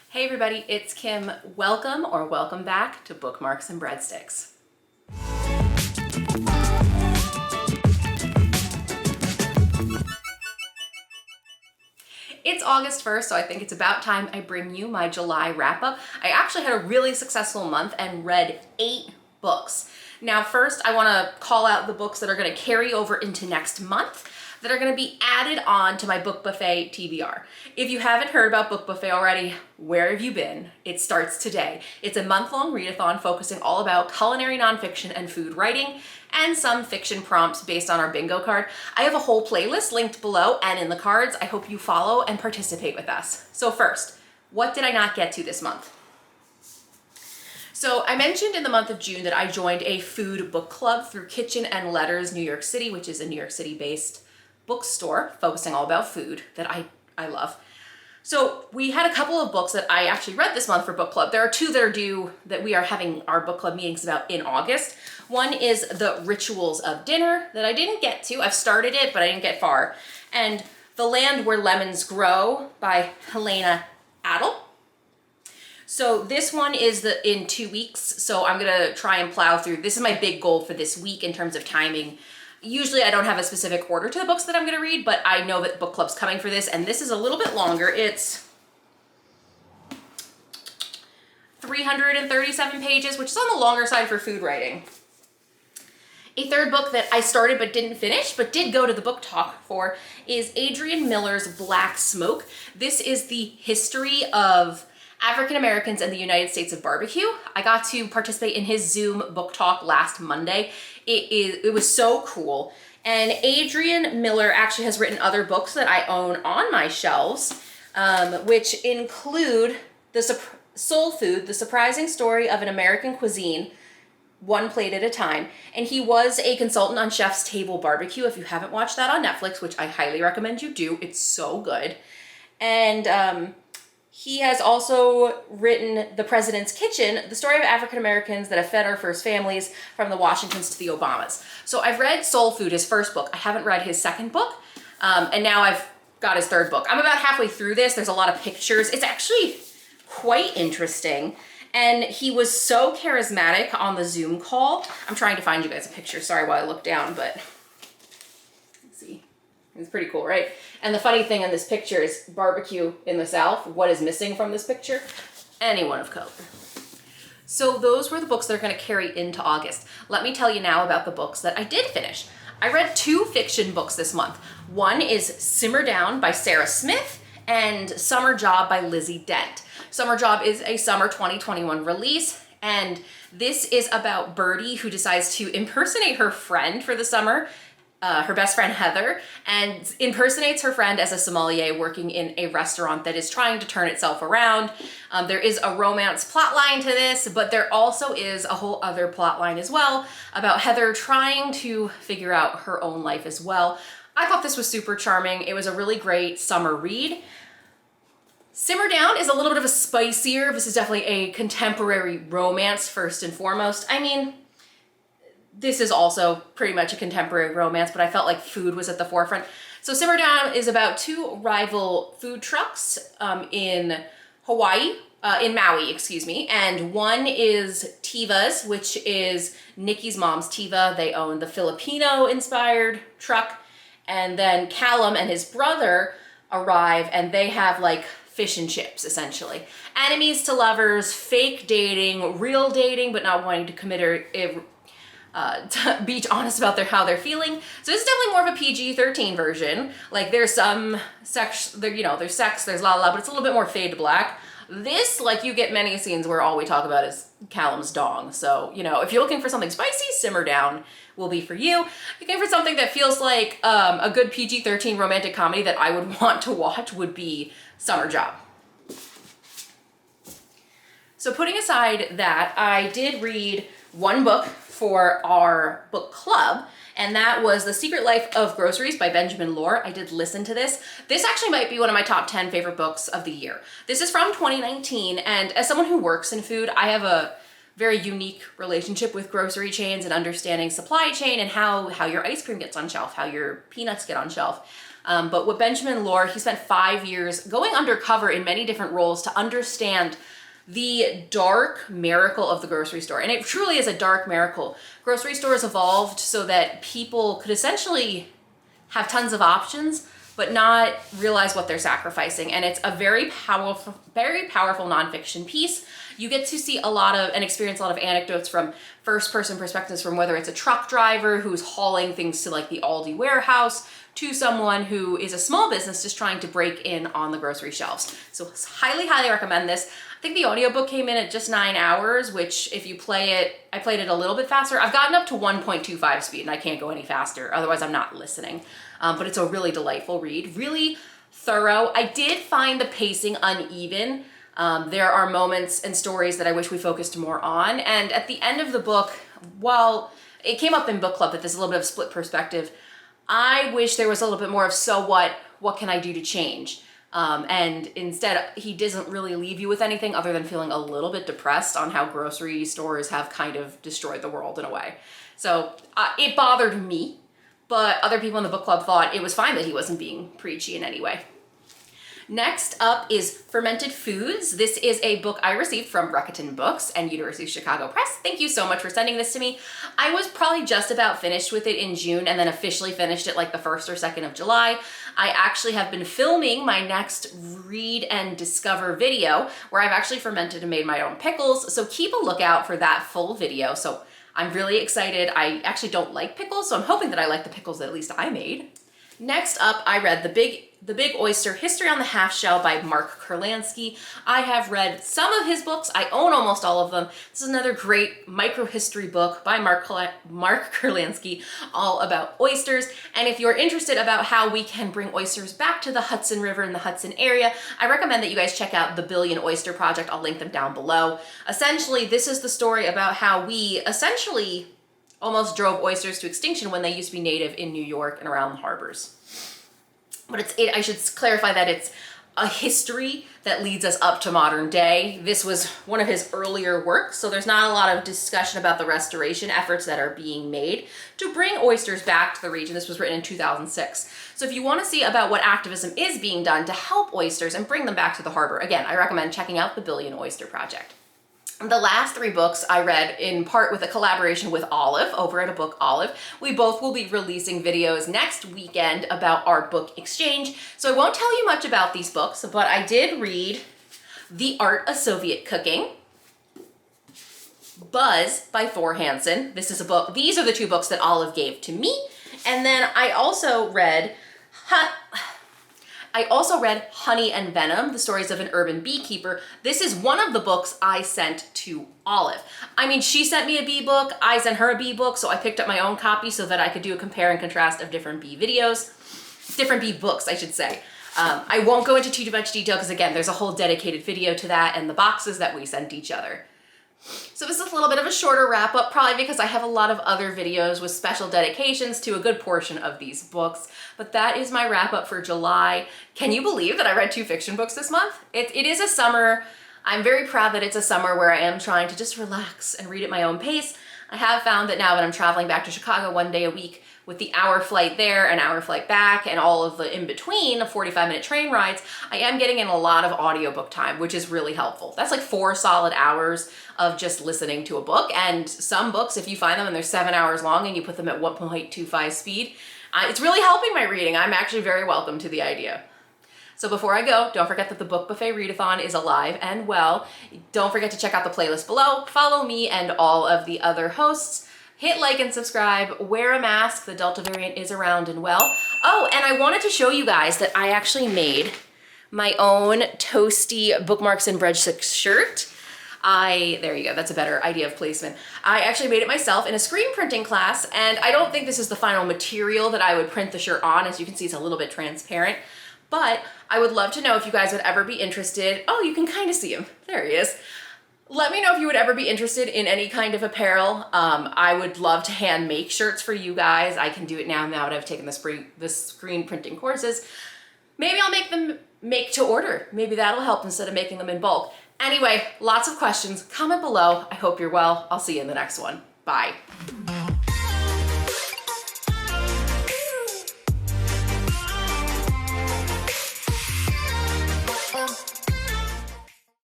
Hey everybody, it's Kim. Welcome or welcome back to Bookmarks and Breadsticks. It's August 1st, so I think it's about time I bring you my July wrap-up. I actually had a really successful month and read 8 books. Now first, I want to call out the books that are going to carry over into next month that are going to be added on to my book buffet TBR. If you haven't heard about book buffet already, where have you been? It starts today. It's a month-long readathon focusing all about culinary nonfiction and food writing and some fiction prompts based on our bingo card. I have a whole playlist linked below and in the cards. I hope you follow and participate with us. So first, what did I not get to this month? So I mentioned in the month of June that I joined a food book club through Kitchen and Letters New York City, which is a New York City based bookstore focusing all about food that I love. So we had a couple of books that I actually read this month for book club. There are 2 that are due that we are having our book club meetings about in August. One is The Rituals of Dinner that I didn't get to. I've started it, but I didn't get far. And The Land Where Lemons Grow by Helena Adel. So this one is in 2 weeks, so I'm gonna try and plow through. This is my big goal for this week in terms of timing. Usually I don't have a specific order to the books that I'm gonna read, but I know that book club's coming for this, and this is a little bit longer. It's 337 pages, which is on the longer side for food writing. A third book that I started but didn't finish, but did go to the book talk for, is Adrian Miller's Black Smoke. This is the history of African Americans in the United States of barbecue. I got to participate in his Zoom book talk last Monday. It was so cool. And Adrian Miller actually has written other books that I own on my shelves, which include Soul Food, The Surprising Story of an American Cuisine, One Plate at a Time. And he was a consultant on Chef's Table Barbecue. If you haven't watched that on Netflix, which I highly recommend you do, it's so good. And he has also written The President's Kitchen, the story of African Americans that have fed our first families from the Washingtons to the Obamas. So I've read Soul Food, his first book. I haven't read his second book, and now I've got his third book. I'm about halfway through this. There's a lot of pictures. It's actually quite interesting. And he was so charismatic on the Zoom call. I'm trying to find you guys a picture. Sorry while I look down, but let's see. It's pretty cool, right? And the funny thing in this picture is barbecue in the South. What is missing from this picture? Anyone of color. So those were the books that are going to carry into August. Let me tell you now about the books that I did finish. I read 2 fiction books this month. One is Simmer Down by Sarah Smith and Summer Job by Lizzie Dent. Summer Job is a summer 2021 release, and this is about Birdie, who decides to impersonate her friend for the summer, her best friend Heather, and impersonates her friend as a sommelier working in a restaurant that is trying to turn itself around. There is a romance plot line to this, but there also is a whole other plot line as well about Heather trying to figure out her own life as well. I thought this was super charming. It was a really great summer read. Simmer Down is a little bit of a spicier. This is definitely a contemporary romance first and foremost. I mean, this is also pretty much a contemporary romance, but I felt like food was at the forefront. So Simmer Down is about 2 rival food trucks in Hawaii, in Maui, excuse me. And one is Tiva's, which is Nikki's mom's Tiva. They own the Filipino-inspired truck. And then Callum and his brother arrive, and they have like fish and chips, essentially. Enemies to lovers, fake dating, real dating, but not wanting to commit to be honest about how they're feeling. So this is definitely more of a PG-13 version. Like there's some sex, there's sex, there's la la, but it's a little bit more fade to black. This, like, you get many scenes where all we talk about is Callum's dong. So, if you're looking for something spicy, Simmer Down will be for you. If you're looking for something that feels like a good PG-13 romantic comedy that I would want to watch would be Summer Job. So putting aside that, I did read one book for our book club, and that was The Secret Life of Groceries by Benjamin Lohr. I did listen to this. This actually might be one of my top 10 favorite books of the year. This is from 2019, and as someone who works in food, I have a very unique relationship with grocery chains and understanding supply chain and how your ice cream gets on shelf, how your peanuts get on shelf. But with Benjamin Laurie, he spent 5 years going undercover in many different roles to understand the dark miracle of the grocery store. And it truly is a dark miracle. Grocery stores evolved so that people could essentially have tons of options, but not realize what they're sacrificing. And it's a very powerful nonfiction piece. You get to see a lot of and experience a lot of anecdotes from first person perspectives, from whether it's a truck driver who's hauling things to like the Aldi warehouse, to someone who is a small business just trying to break in on the grocery shelves. So highly recommend this. I think the audiobook came in at just 9 hours, which if you play it, I played it a little bit faster. I've gotten up to 1.25 speed and I can't go any faster, otherwise I'm not listening. But it's a really delightful read, really thorough. I did find the pacing uneven. There are moments and stories that I wish we focused more on. And at the end of the book, while it came up in book club that there's a little bit of split perspective, I wish there was a little bit more of, so what can I do to change? And instead, he doesn't really leave you with anything other than feeling a little bit depressed on how grocery stores have kind of destroyed the world in a way. So it bothered me, but other people in the book club thought it was fine that he wasn't being preachy in any way. Next up is Fermented Foods. This is a book I received from Readathon Books and University of Chicago Press. Thank you so much for sending this to me. I was probably just about finished with it in June and then officially finished it like the 1st or 2nd of July. I actually have been filming my next Read and Discover video where I've actually fermented and made my own pickles. So keep a lookout for that full video. So I'm really excited. I actually don't like pickles, so I'm hoping that I like the pickles that at least I made. Next up, I read The Big Oyster, History on the Half Shell by Mark Kurlansky. I have read some of his books. I own almost all of them. This is another great microhistory book by Mark Kurlansky, all about oysters. And if you're interested about how we can bring oysters back to the Hudson River in the Hudson area, I recommend that you guys check out the Billion Oyster Project. I'll link them down below. Essentially, this is the story about how we essentially almost drove oysters to extinction when they used to be native in New York and around the harbors. But I should clarify that it's a history that leads us up to modern day. This was one of his earlier works, so there's not a lot of discussion about the restoration efforts that are being made to bring oysters back to the region. This was written in 2006. So if you want to see about what activism is being done to help oysters and bring them back to the harbor, again, I recommend checking out the Billion Oyster Project. The last 3 books I read in part with a collaboration with Olive over at a book Olive. We both will be releasing videos next weekend about our book exchange. So I won't tell you much about these books, but I did read The Art of Soviet Cooking, Buzz by Thor Hansen. This is a book. These are the 2 books that Olive gave to me. And then I also read Honey and Venom, The Stories of an Urban Beekeeper. This is one of the books I sent to Olive. I mean, she sent me a bee book, I sent her a bee book, so I picked up my own copy so that I could do a compare and contrast of different bee books, I should say. I won't go into too much detail because again, there's a whole dedicated video to that and the boxes that we sent each other. So this is a little bit of a shorter wrap up, probably because I have a lot of other videos with special dedications to a good portion of these books, but that is my wrap up for July. Can you believe that I read 2 fiction books this month? It is a summer. I'm very proud that it's a summer where I am trying to just relax and read at my own pace. I have found that now that I'm traveling back to Chicago 1 day a week with the hour flight there, an hour flight back, and all of the in-between 45-minute train rides, I am getting in a lot of audiobook time, which is really helpful. That's like 4 solid hours of just listening to a book. And some books, if you find them and they're 7 hours long and you put them at 1.25 speed, it's really helping my reading. I'm actually very welcome to the idea. So before I go, don't forget that the Book Buffet Readathon is alive and well. Don't forget to check out the playlist below. Follow me and all of the other hosts. Hit like and subscribe, wear a mask, the Delta variant is around and well. Oh, and I wanted to show you guys that I actually made my own toasty bookmarks and breadsticks shirt. There you go, that's a better idea of placement. I actually made it myself in a screen printing class, and I don't think this is the final material that I would print the shirt on. As you can see, it's a little bit transparent, but I would love to know if you guys would ever be interested. Oh, you can kind of see him, there he is. Let me know if you would ever be interested in any kind of apparel. I would love to hand make shirts for you guys. I can do it now that I've taken the screen printing courses. Maybe I'll make them make to order. Maybe that'll help instead of making them in bulk. Anyway, lots of questions. Comment below. I hope you're well. I'll see you in the next one. Bye.